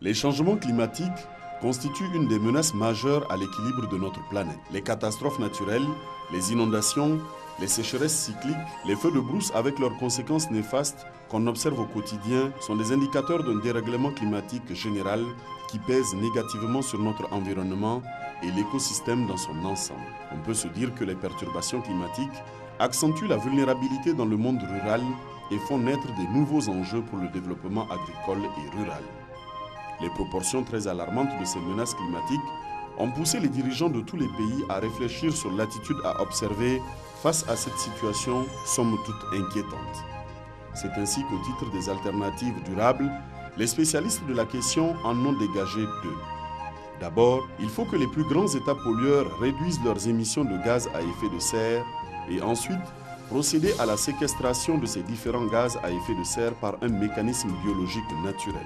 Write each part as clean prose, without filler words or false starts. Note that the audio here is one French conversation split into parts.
Les changements climatiques constituent une des menaces majeures à l'équilibre de notre planète. Les catastrophes naturelles, les inondations, les sécheresses cycliques, les feux de brousse avec leurs conséquences néfastes qu'on observe au quotidien sont des indicateurs d'un dérèglement climatique général qui pèse négativement sur notre environnement et l'écosystème dans son ensemble. On peut se dire que les perturbations climatiques accentuent la vulnérabilité dans le monde rural et font naître de nouveaux enjeux pour le développement agricole et rural. Les proportions très alarmantes de ces menaces climatiques ont poussé les dirigeants de tous les pays à réfléchir sur l'attitude à observer face à cette situation somme toute inquiétante. C'est ainsi qu'au titre des alternatives durables, les spécialistes de la question en ont dégagé deux. D'abord, il faut que les plus grands États pollueurs réduisent leurs émissions de gaz à effet de serre et ensuite procéder à la séquestration de ces différents gaz à effet de serre par un mécanisme biologique naturel.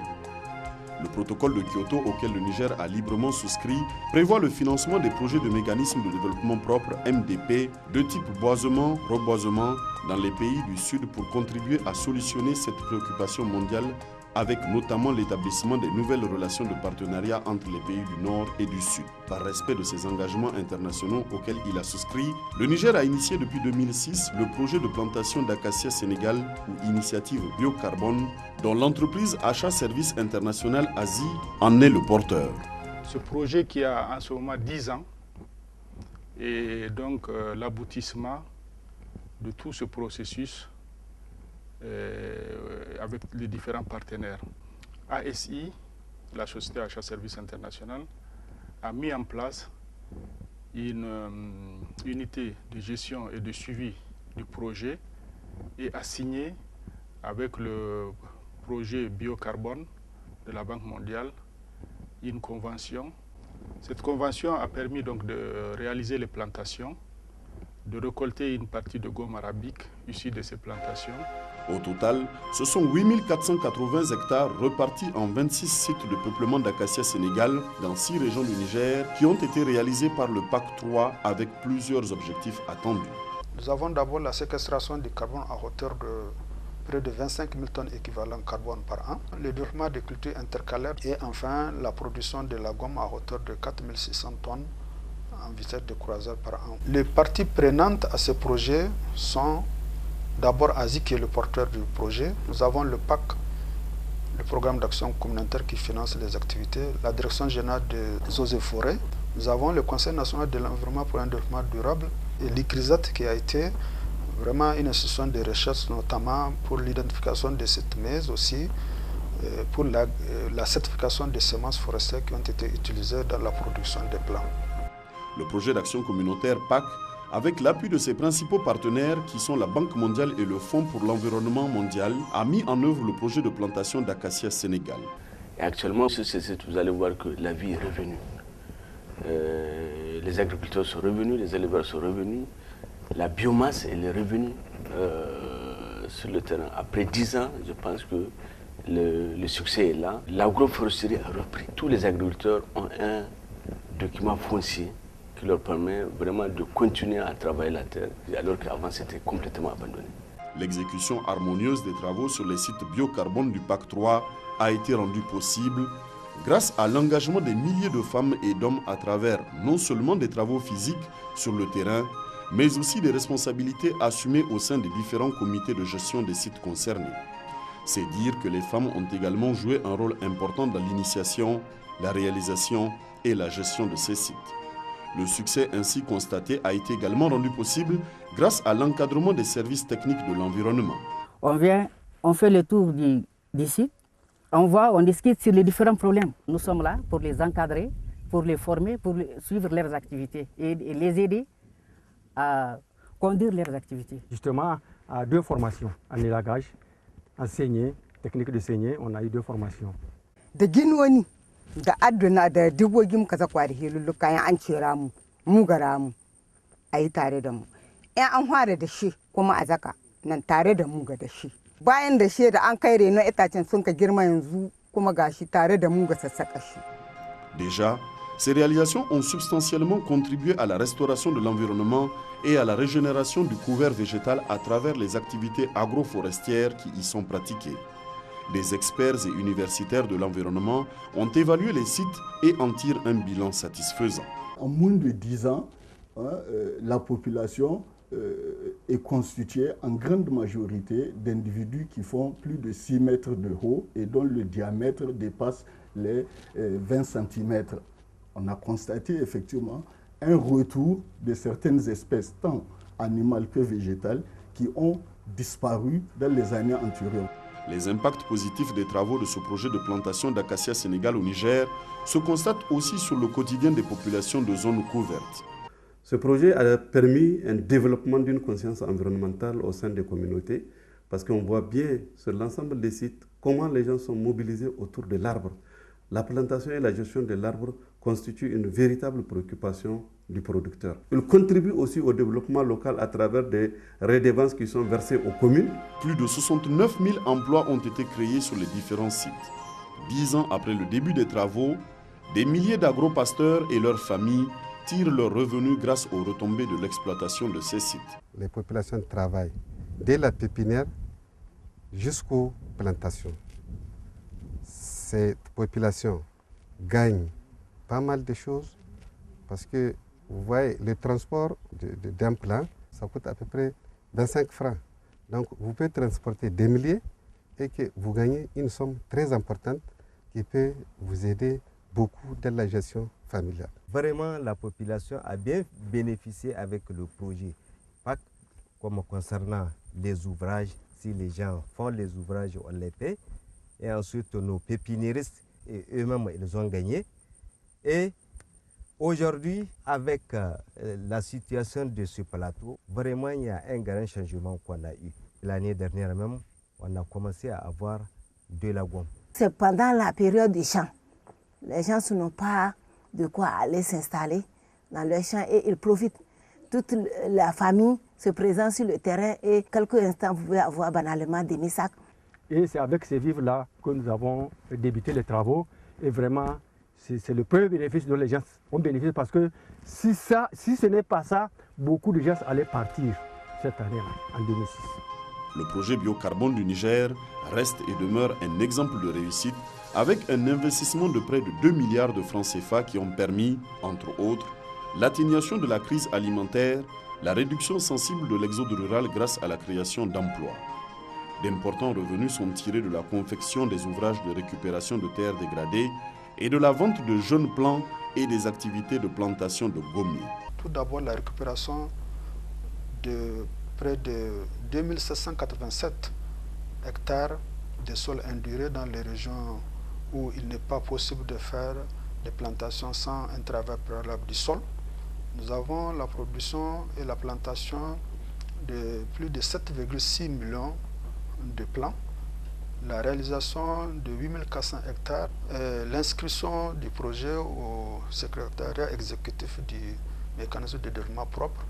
Le protocole de Kyoto auquel le Niger a librement souscrit prévoit le financement des projets de mécanismes de développement propre MDP de type boisement-reboisement dans les pays du Sud pour contribuer à solutionner cette préoccupation mondiale avec notamment l'établissement des nouvelles relations de partenariat entre les pays du Nord et du Sud. Par respect de ses engagements internationaux auxquels il a souscrit, le Niger a initié depuis 2006 le projet de plantation d'acacia Sénégal ou initiative biocarbone dont l'entreprise Achat Service International Asie en est le porteur. Ce projet qui a en ce moment 10 ans est donc l'aboutissement de tout ce processus avec les différents partenaires. ASI, la société Achat Service International, a mis en place une unité de gestion et de suivi du projet et a signé avec le projet biocarbone de la Banque mondiale une convention. Cette convention a permis donc de réaliser les plantations, de récolter une partie de gomme arabique issue de ces plantations. Au total, ce sont 8480 hectares repartis en 26 sites de peuplement d'acacia Sénégal dans 6 régions du Niger qui ont été réalisés par le PAC 3 avec plusieurs objectifs attendus. Nous avons d'abord la séquestration du carbone à hauteur de près de 25 000 tonnes équivalent carbone par an, le développement des cultures intercalaires et enfin la production de la gomme à hauteur de 4 600 tonnes en vitesse de croisière par an. Les parties prenantes à ce projet sont d'abord ASI qui est le porteur du projet. Nous avons le PAC, le programme d'action communautaire qui finance les activités, la direction générale des eaux et forêts. Nous avons le Conseil national de l'environnement pour un développement durable et l'ICRISAT qui a été vraiment une institution de recherche notamment pour l'identification des sites mais aussi pour la certification des semences forestières qui ont été utilisées dans la production des plants. Le projet d'action communautaire PAC, avec l'appui de ses principaux partenaires qui sont la Banque mondiale et le Fonds pour l'environnement mondial, a mis en œuvre le projet de plantation d'acacia Sénégal. Et actuellement, sur ces sites, vous allez voir que la vie est revenue. Les agriculteurs sont revenus, les éleveurs sont revenus, la biomasse elle est revenue sur le terrain. Après 10 ans, je pense que le succès est là. L'agroforesterie a repris. Tous les agriculteurs ont un document foncier qui leur permet vraiment de continuer à travailler la terre, alors qu'avant c'était complètement abandonné. L'exécution harmonieuse des travaux sur les sites biocarbone du PAC 3 a été rendue possible grâce à l'engagement des milliers de femmes et d'hommes à travers non seulement des travaux physiques sur le terrain, mais aussi des responsabilités assumées au sein des différents comités de gestion des sites concernés. C'est dire que les femmes ont également joué un rôle important dans l'initiation, la réalisation et la gestion de ces sites. Le succès ainsi constaté a été également rendu possible grâce à l'encadrement des services techniques de l'environnement. On vient, on fait le tour du site, on discute sur les différents problèmes. Nous sommes là pour les encadrer, pour les former, pour suivre leurs activités et les aider à conduire leurs activités. Justement, à 2 formations, en élagage, en saignée, technique de saignée, on a eu 2 formations. Da ginwani da aduna da dubogin kaza kwari hilullu kayan an cera mu gara mu ayi tare da mu. An fara da shi kuma a zaka nan tare da mu ga da shi. Bayan da shi da an kai reno itacen sun ka girma yanzu kuma gashi tare da mu ga sassaka shi. Déjà, ces réalisations ont substantiellement contribué à la restauration de l'environnement et à la régénération du couvert végétal à travers les activités agroforestières qui y sont pratiquées. des experts et universitaires de l'environnement ont évalué les sites et en tirent un bilan satisfaisant. En moins de 10 ans, la population est constituée en grande majorité d'individus qui font plus de 6 mètres de haut et dont le diamètre dépasse les 20 cm. On a constaté effectivement un retour de certaines espèces, tant animales que végétales, qui ont disparu dans les années antérieures. Les impacts positifs des travaux de ce projet de plantation d'acacia sénégal au Niger se constatent aussi sur le quotidien des populations de zones couvertes. Ce projet a permis un développement d'une conscience environnementale au sein des communautés parce qu'on voit bien sur l'ensemble des sites comment les gens sont mobilisés autour de l'arbre. La plantation et la gestion de l'arbre constituent une véritable préoccupation du producteur. Il contribue aussi au développement local à travers des redevances qui sont versées aux communes. Plus de 69 000 emplois ont été créés sur les différents sites. 10 ans après le début des travaux, des milliers d'agro-pasteurs et leurs familles tirent leurs revenus grâce aux retombées de l'exploitation de ces sites. Les populations travaillent dès la pépinière jusqu'aux plantations. Cette population gagne pas mal de choses parce que vous voyez, le transport d'un plant, ça coûte à peu près 25 francs. Donc vous pouvez transporter des milliers et que vous gagnez une somme très importante qui peut vous aider beaucoup dans la gestion familiale. Vraiment, la population a bien bénéficié avec le projet. Pas comme concernant les ouvrages, si les gens font les ouvrages, on les paie. Et ensuite, nos pépiniéristes, eux-mêmes, ils ont gagné. Et aujourd'hui, avec la situation de ce plateau, vraiment, il y a un grand changement qu'on a eu. L'année dernière même, on a commencé à avoir de la gomme. C'est pendant la période des champs. Les gens n'ont pas de quoi aller s'installer dans leurs champs et ils profitent. Toute la famille se présente sur le terrain et quelques instants, vous pouvez avoir banalement des missacs. Et c'est avec ces vivres-là que nous avons débuté les travaux. Et vraiment, c'est le premier bénéfice dont les gens ont bénéficié parce que si ce n'est pas ça, beaucoup de gens allaient partir cette année-là, en 2006. Le projet biocarbone du Niger reste et demeure un exemple de réussite avec un investissement de près de 2 milliards de francs CFA qui ont permis, entre autres, l'atténuation de la crise alimentaire, la réduction sensible de l'exode rural grâce à la création d'emplois. D'importants revenus sont tirés de la confection des ouvrages de récupération de terres dégradées et de la vente de jeunes plants et des activités de plantation de gommiers. Tout d'abord, la récupération de près de 2787 hectares de sols indurés dans les régions où il n'est pas possible de faire des plantations sans un travail préalable du sol. Nous avons la production et la plantation de plus de 7,6 millions de plants, la réalisation de 8400 hectares, l'inscription du projet au secrétariat exécutif du mécanisme de développement propre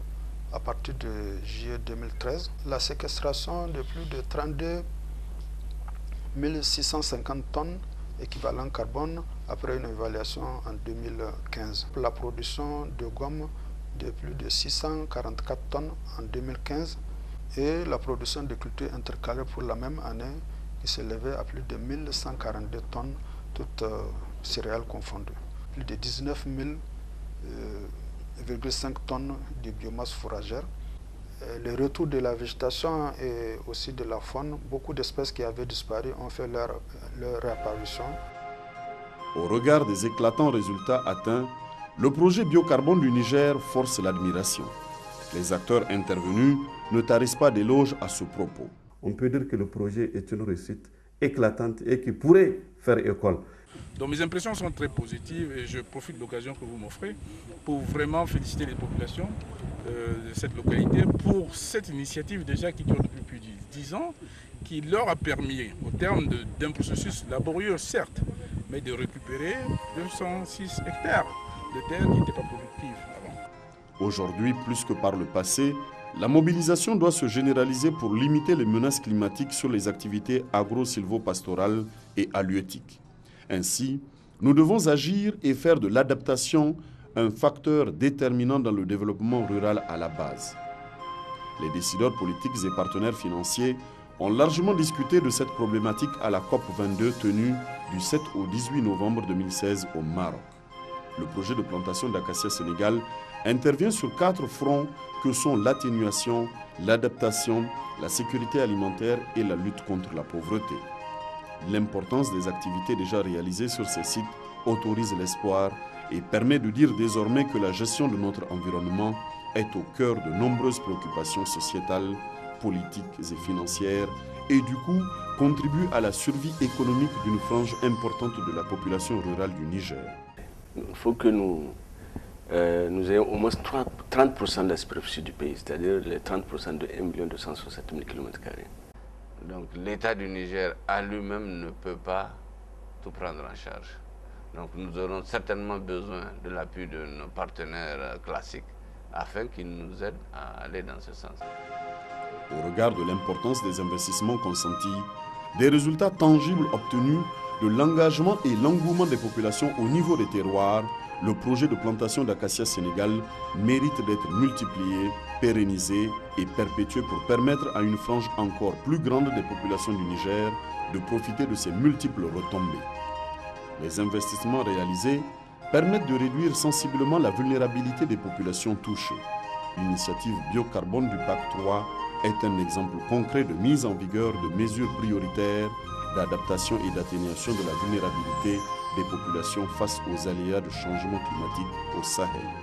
à partir de juillet 2013, la séquestration de plus de 32 650 tonnes équivalent carbone après une évaluation en 2015. La production de gomme de plus de 644 tonnes en 2015 et la production de cultures intercalaires pour la même année qui s'élevait à plus de 1142 tonnes, toutes céréales confondues. Plus de 19 000,5 tonnes de biomasse fourragère. Le retour de la végétation et aussi de la faune, beaucoup d'espèces qui avaient disparu ont fait leur réapparition. Au regard des éclatants résultats atteints, le projet biocarbone du Niger force l'admiration. Les acteurs intervenus ne tarissent pas d'éloges à ce propos. On peut dire que le projet est une réussite éclatante et qui pourrait faire école. Donc mes impressions sont très positives et je profite de l'occasion que vous m'offrez pour vraiment féliciter les populations de cette localité pour cette initiative déjà qui dure depuis plus de 10 ans, qui leur a permis, au terme d'un processus laborieux certes, mais de récupérer 206 hectares de terres qui n'étaient pas productives avant. Aujourd'hui, plus que par le passé, la mobilisation doit se généraliser pour limiter les menaces climatiques sur les activités agro-silvopastorales et halieutiques. Ainsi, nous devons agir et faire de l'adaptation un facteur déterminant dans le développement rural à la base. Les décideurs politiques et partenaires financiers ont largement discuté de cette problématique à la COP22 tenue du 7 au 18 novembre 2016 au Maroc. Le projet de plantation d'acacia Sénégal intervient sur 4 fronts que sont l'atténuation, l'adaptation, la sécurité alimentaire et la lutte contre la pauvreté. L'importance des activités déjà réalisées sur ces sites autorise l'espoir et permet de dire désormais que la gestion de notre environnement est au cœur de nombreuses préoccupations sociétales, politiques et financières et du coup contribue à la survie économique d'une frange importante de la population rurale du Niger. Il faut que nous ayons au moins 30% de la superficie du pays, c'est-à-dire les 30% de 1 260 000 km². Donc l'État du Niger à lui-même ne peut pas tout prendre en charge. Donc nous aurons certainement besoin de l'appui de nos partenaires classiques afin qu'ils nous aident à aller dans ce sens. Au regard de l'importance des investissements consentis, des résultats tangibles obtenus, de l'engagement et l'engouement des populations au niveau des terroirs, le projet de plantation d'acacia Sénégal mérite d'être multiplié, pérennisé et perpétué pour permettre à une frange encore plus grande des populations du Niger de profiter de ces multiples retombées. Les investissements réalisés permettent de réduire sensiblement la vulnérabilité des populations touchées. L'initiative Biocarbone du PAC 3 est un exemple concret de mise en vigueur de mesures prioritaires d'adaptation et d'atténuation de la vulnérabilité des populations face aux aléas de changement climatique au Sahel.